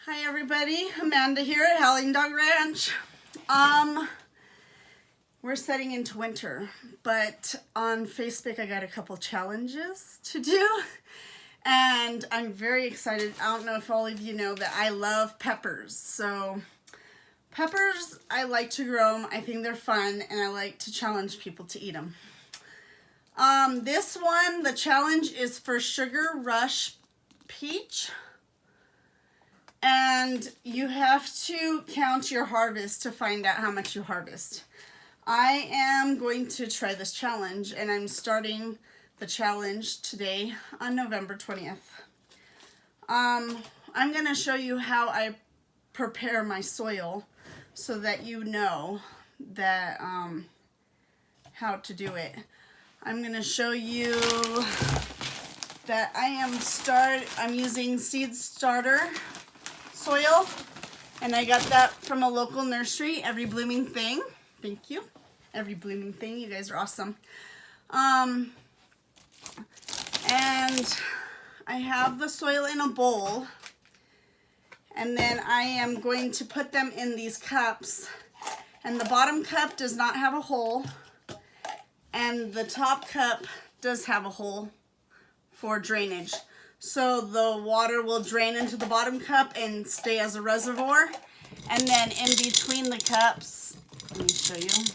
Hi everybody, Amanda here at Howling Dog Ranch. We're setting into winter, but on Facebook I got a couple challenges to do, and I'm very excited. I don't know if all of you know that I love peppers. So peppers, I like to grow them. I think they're fun, and I like to challenge people to eat them. This one, the challenge is for Sugar Rush Peach. And you have to count your harvest to find out how much you harvest. I am going to try this challenge, and I'm starting the challenge today on November 20th. I'm going to show you how I prepare my soil so that you know that how to do it. I'm going to show you that I'm using Seed Starter soil, and I got that from a local nursery, Every Blooming Thing. Thank you, Every Blooming Thing. You guys are awesome. And I have the soil in a bowl, and then I am going to put them in these cups, and the bottom cup does not have a hole, and the top cup does have a hole for drainage. So the water will drain into the bottom cup and stay as a reservoir. And then in between the cups, let me show you.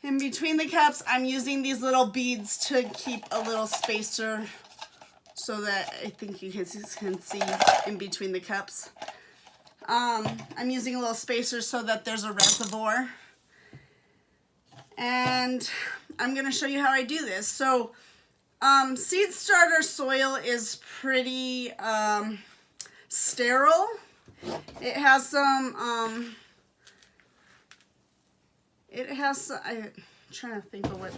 In between the cups, I'm using these little beads to keep a little spacer so that I think you guys can see in between the cups. I'm using a little spacer so that there's a reservoir. And I'm going to show you how I do this. So Seed Starter soil is pretty sterile. It has some, I'm trying to think of what,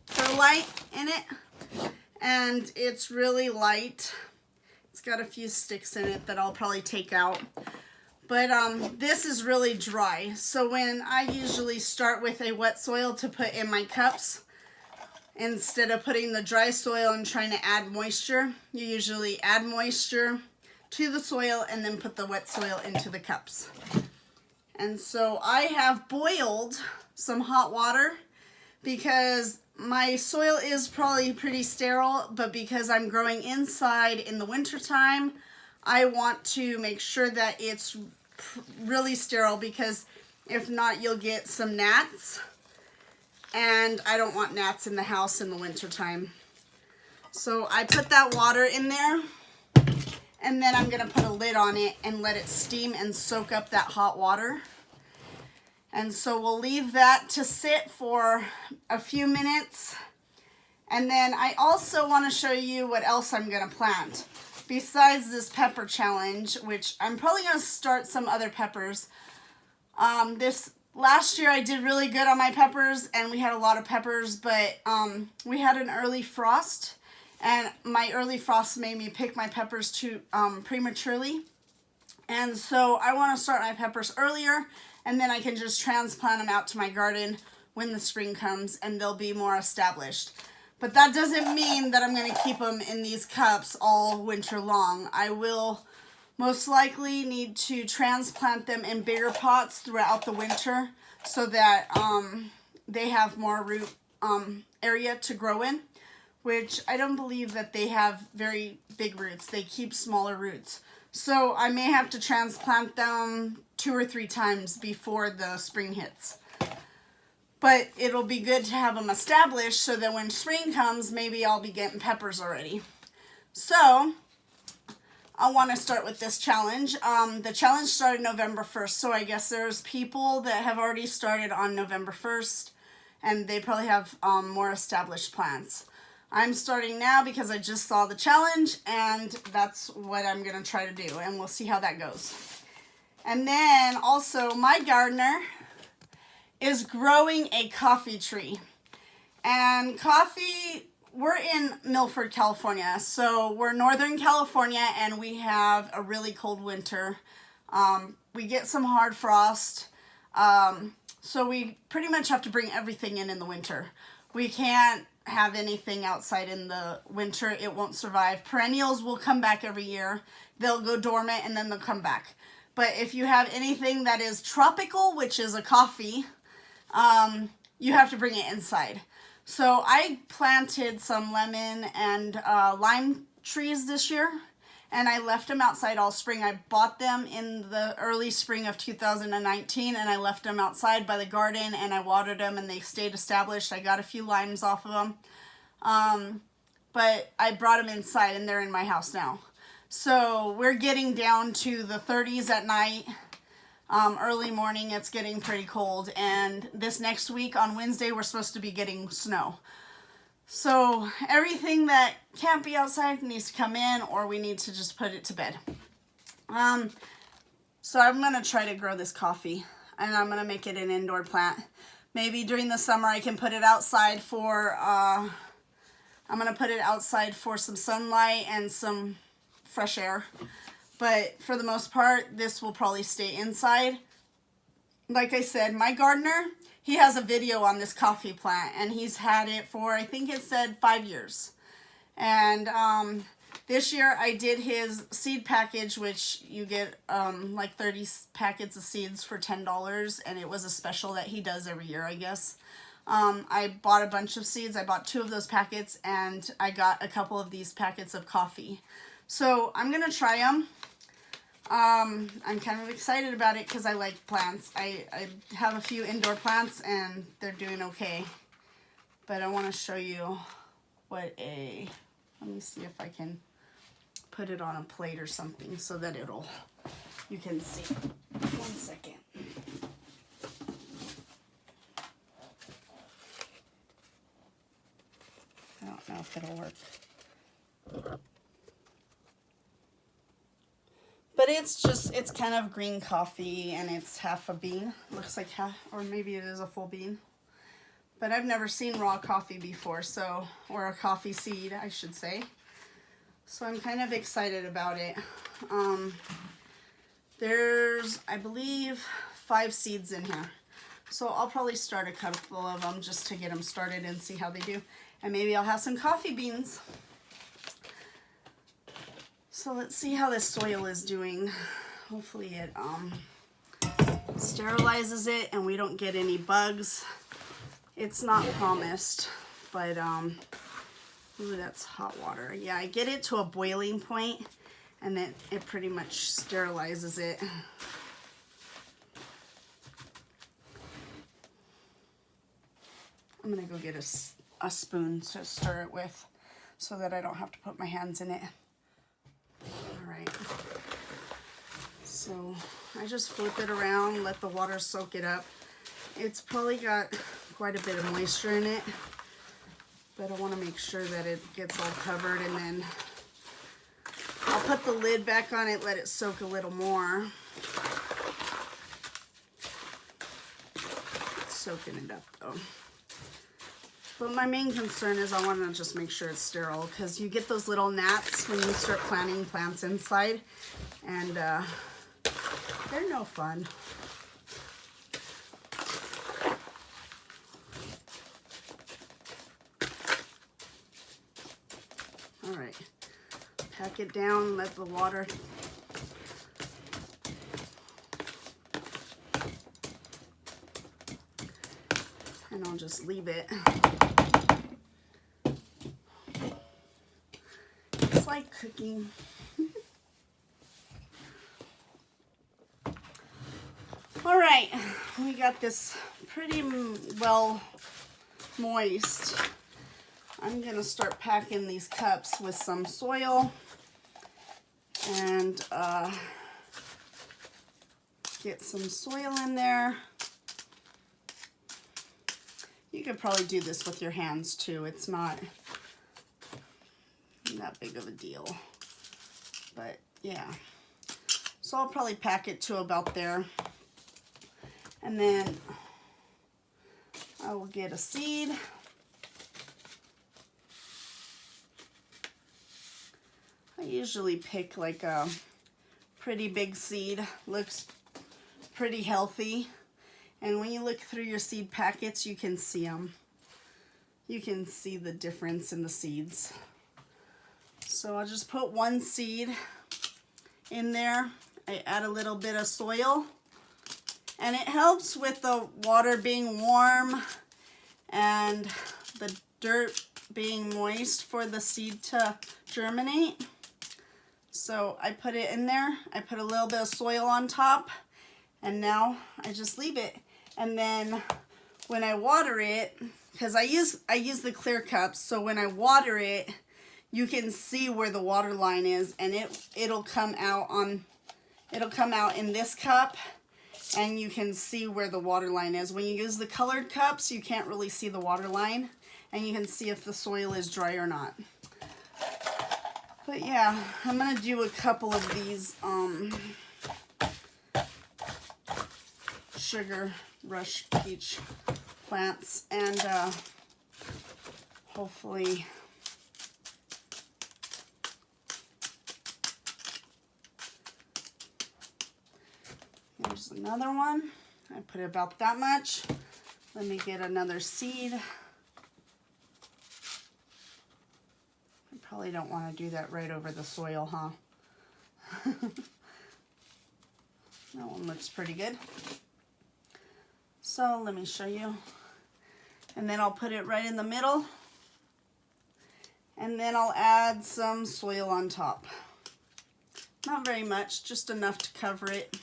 perlite in it. And it's really light. It's got a few sticks in it that I'll probably take out. But this is really dry. So when I usually start with a wet soil to put in my cups, instead of putting the dry soil and trying to add moisture, you usually add moisture to the soil and then put the wet soil into the cups. And so I have boiled some hot water because my soil is probably pretty sterile, but because I'm growing inside in the wintertime, I want to make sure that it's really sterile, because if not, you'll get some gnats. And I don't want gnats in the house in the wintertime. So I put that water in there, and then I'm going to put a lid on it and let it steam and soak up that hot water. And so we'll leave that to sit for a few minutes. And then I also want to show you what else I'm going to plant. Besides this pepper challenge, which I'm probably going to start some other peppers. Last year I did really good on my peppers, and we had a lot of peppers, but we had an early frost, and my early frost made me pick my peppers too prematurely. And so I want to start my peppers earlier, and then I can just transplant them out to my garden when the spring comes, and they'll be more established. But that doesn't mean that I'm going to keep them in these cups all winter long. I will most likely need to transplant them in bigger pots throughout the winter so that they have more root area to grow in, which I don't believe that they have very big roots. They keep smaller roots. So I may have to transplant them 2 or 3 times before the spring hits. But it'll be good to have them established so that when spring comes, maybe I'll be getting peppers already. So I want to start with this challenge. The challenge started November 1st, so I guess there's people that have already started on November 1st, and they probably have more established plants. I'm starting now because I just saw the challenge, and that's what I'm going to try to do, and we'll see how that goes. And then also my gardener is growing a coffee tree. And coffee, we're in Milford, California, so we're Northern California, and we have a really cold winter. We get some hard frost, so we pretty much have to bring everything in the winter. We can't have anything outside in the winter, it won't survive. Perennials will come back every year. They'll go dormant and then they'll come back. But if you have anything that is tropical, which is a coffee, you have to bring it inside. So I planted some lemon and lime trees this year, and I left them outside all spring. I bought them in the early spring of 2019, and I left them outside by the garden, and I watered them, and they stayed established. I got a few limes off of them, but I brought them inside, and they're in my house now. So we're getting down to the 30s at night. Early morning, it's getting pretty cold, and this next week on Wednesday, we're supposed to be getting snow. So everything that can't be outside needs to come in, or we need to just put it to bed. So I'm going to try to grow this coffee, and I'm going to make it an indoor plant. Maybe during the summer I can put it outside for, I'm going to put it outside for some sunlight and some fresh air. But for the most part, this will probably stay inside. Like I said, my gardener, he has a video on this coffee plant, and he's had it for, I think it said 5 years. And this year I did his seed package, which you get like 30 packets of seeds for $10, and it was a special that he does every year, I guess. I bought a bunch of seeds. I bought 2 of those packets, and I got a couple of these packets of coffee. So I'm going to try them. I'm kind of excited about it because I like plants. I have a few indoor plants and they're doing okay. But I want to show you let me see if I can put it on a plate or something so that you can see. 1 second. I don't know if it'll work. But it's kind of green coffee, and it's half a bean. Looks like half, or maybe it is a full bean. But I've never seen raw coffee before, or a coffee seed, I should say. So I'm kind of excited about it. There's, I believe, 5 seeds in here. So I'll probably start a couple of them just to get them started and see how they do. And maybe I'll have some coffee beans. So let's see how this soil is doing. Hopefully it sterilizes it and we don't get any bugs. It's not promised, but ooh, that's hot water. Yeah, I get it to a boiling point and then it pretty much sterilizes it. I'm gonna go get a spoon to stir it with so that I don't have to put my hands in it. Alright, so I just flip it around, let the water soak it up. It's probably got quite a bit of moisture in it, but I want to make sure that it gets all covered, and then I'll put the lid back on it, let it soak a little more. It's soaking it up though. But my main concern is I want to just make sure it's sterile, because you get those little gnats when you start planting plants inside, and they're no fun. All right, pack it down, let the water. And I'll just leave it. It's like cooking. All right, we got this pretty well moist. I'm gonna start packing these cups with some soil and get some soil in there. You could probably do this with your hands too. It's not that big of a deal, but yeah. So I'll probably pack it to about there, and then I will get a seed. I usually pick like a pretty big seed, looks pretty healthy. And when you look through your seed packets, you can see them. you can see the difference in the seeds. So I'll just put one seed in there. I add a little bit of soil, and it helps with the water being warm and the dirt being moist for the seed to germinate. So I put it in there. I put a little bit of soil on top, and now I just leave it. And then when I water it, because I use the clear cups, so when I water it, you can see where the water line is, and it'll come out in this cup, and you can see where the water line is. When you use the colored cups, you can't really see the water line, and you can see if the soil is dry or not. But yeah, I'm gonna do a couple of these Sugar Rush Peach plants, and hopefully here's another one. I put about that much. Let me get another seed. Probably don't want to do that right over the soil, huh? That one looks pretty good. So let me show you. And then I'll put it right in the middle. And then I'll add some soil on top. Not very much, just enough to cover it.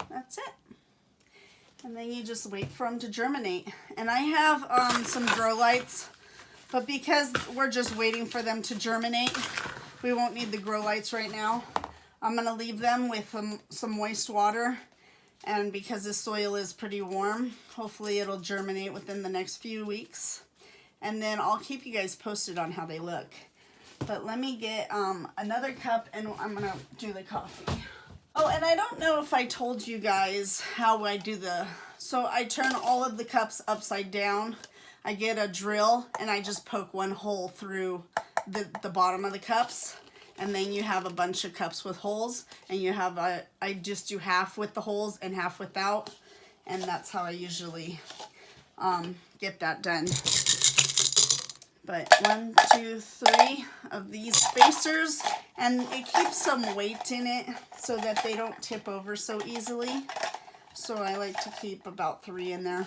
That's it. And then you just wait for them to germinate. And I have some grow lights, but because we're just waiting for them to germinate, we won't need the grow lights right now. I'm gonna leave them with some moist water, and because the soil is pretty warm, hopefully it'll germinate within the next few weeks. And then I'll keep you guys posted on how they look. But let me get another cup, and I'm gonna do the coffee. Oh, and I don't know if I told you guys how I do so I turn all of the cups upside down. I get a drill and I just poke one hole through the bottom of the cups, and then you have a bunch of cups with holes, and you have I just do half with the holes and half without, and that's how I usually get that done. But 1, 2, 3 of these spacers, and it keeps some weight in it so that they don't tip over so easily. So I like to keep about 3 in there.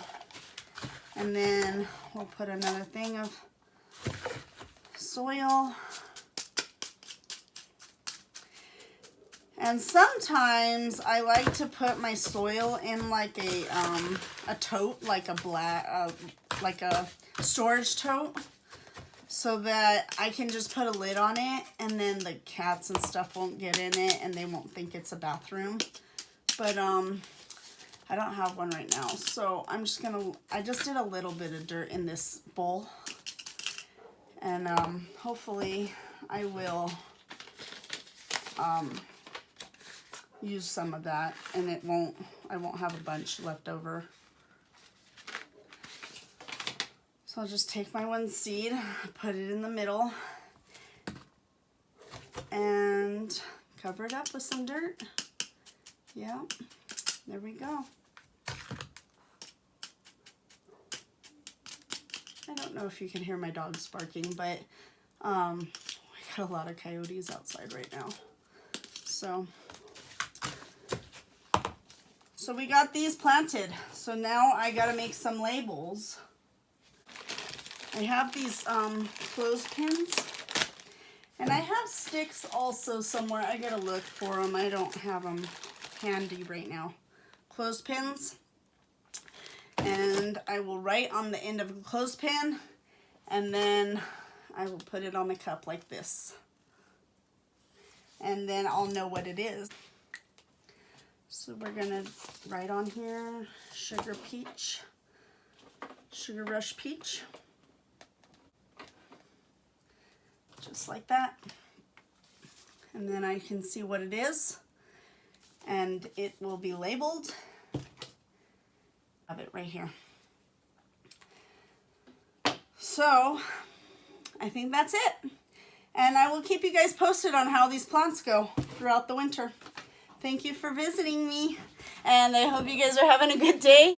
And then we'll put another thing of soil. And sometimes I like to put my soil in like a tote, like a storage tote, so that I can just put a lid on it, and then the cats and stuff won't get in it, and they won't think it's a bathroom. But I don't have one right now, so I just did a little bit of dirt in this bowl, and hopefully I will use some of that, and I won't have a bunch left over. So I'll just take my one seed, put it in the middle, and cover it up with some dirt. Yeah, there we go. I don't know if you can hear my dogs barking, but we got a lot of coyotes outside right now. So we got these planted. So now I gotta make some labels. I have these clothespins, and I have sticks also somewhere. I gotta look for them. I don't have them handy right now. Clothespins, and I will write on the end of a clothespin, and then I will put it on the cup like this, and then I'll know what it is. So we're gonna write on here Sugar Rush Peach. Just like that. And then I can see what it is, and it will be labeled. I have it right here. So I think that's it. And I will keep you guys posted on how these plants go throughout the winter. Thank you for visiting me. And I hope you guys are having a good day.